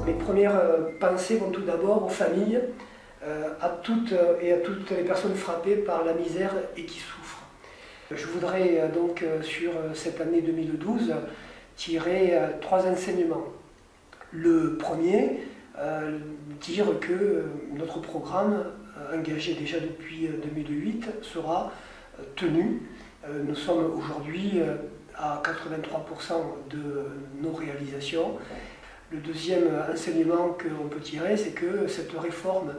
Mes premières pensées vont tout d'abord aux familles, à toutes les personnes frappées par la misère et qui souffrent. Je voudrais donc sur cette année 2012 tirer 3 enseignements. Le premier, dire que notre programme, engagé déjà depuis 2008, sera tenu. Nous sommes aujourd'hui à 83% de nos réalisations. Le deuxième enseignement qu'on peut tirer, c'est que cette réforme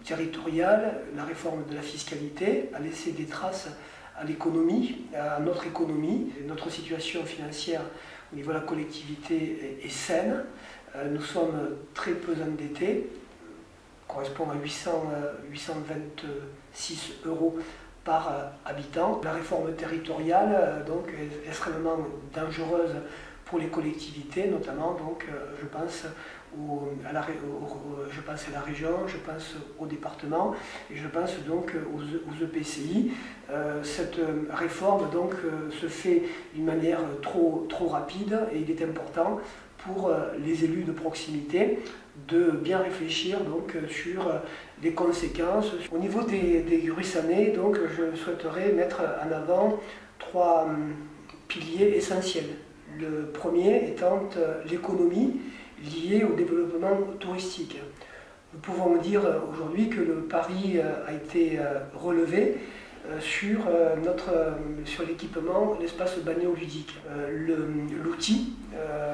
territoriale, la réforme de la fiscalité, a laissé des traces à l'économie, à notre économie. Notre situation financière au niveau de la collectivité est saine. Nous sommes très peu endettés, correspond à 826 € par habitant. La réforme territoriale donc, est extrêmement dangereuse pour les collectivités, notamment donc, je pense à la région, je pense au département et je pense donc aux EPCI. Cette réforme donc, se fait d'une manière trop rapide et il est important pour les élus de proximité de bien réfléchir donc, sur les conséquences. Au niveau des Gruissanais, donc, je souhaiterais mettre en avant 3 piliers essentiels. Le premier étant l'économie liée au développement touristique. Nous pouvons dire aujourd'hui que le pari a été relevé sur l'équipement, l'espace balnéoludique. L'outil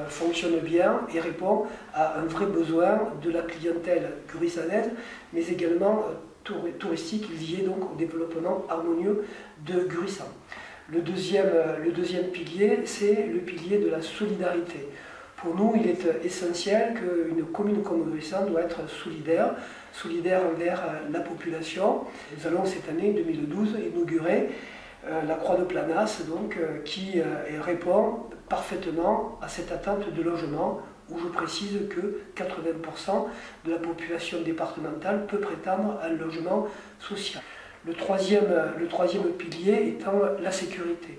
fonctionne bien et répond à un vrai besoin de la clientèle gruissanaise, mais également touristique lié donc au développement harmonieux de Gruissan. Le deuxième pilier, c'est le pilier de la solidarité. Pour nous, il est essentiel qu'une commune comme Gruissan doit être solidaire envers la population. Nous allons cette année, 2012, inaugurer la Croix de Planas, donc, qui répond parfaitement à cette attente de logement, où je précise que 80% de la population départementale peut prétendre à un logement social. Le troisième pilier étant la sécurité.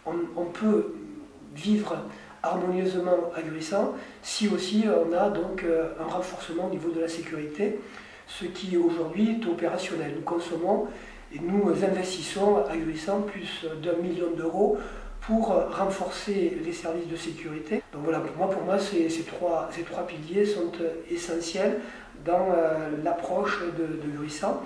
On peut vivre harmonieusement à Gruissan si aussi on a donc un renforcement au niveau de la sécurité, ce qui aujourd'hui est opérationnel. Nous consommons et nous investissons à Gruissan plus d'1 million € pour renforcer les services de sécurité. Donc voilà, pour moi ces trois piliers sont essentiels dans l'approche de Gruissan.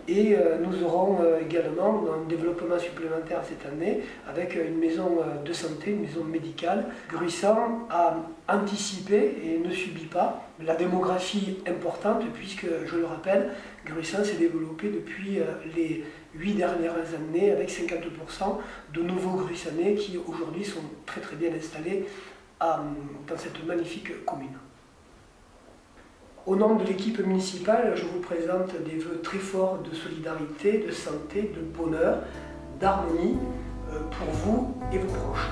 Et nous aurons également un développement supplémentaire cette année avec une maison de santé, une maison médicale. Gruissan a anticipé et ne subit pas la démographie importante puisque, je le rappelle, Gruissan s'est développé depuis les 8 dernières années avec 50% de nouveaux Gruissanais qui aujourd'hui sont très bien installés dans cette magnifique commune. Au nom de l'équipe municipale, je vous présente des vœux très forts de solidarité, de santé, de bonheur, d'harmonie pour vous et vos proches.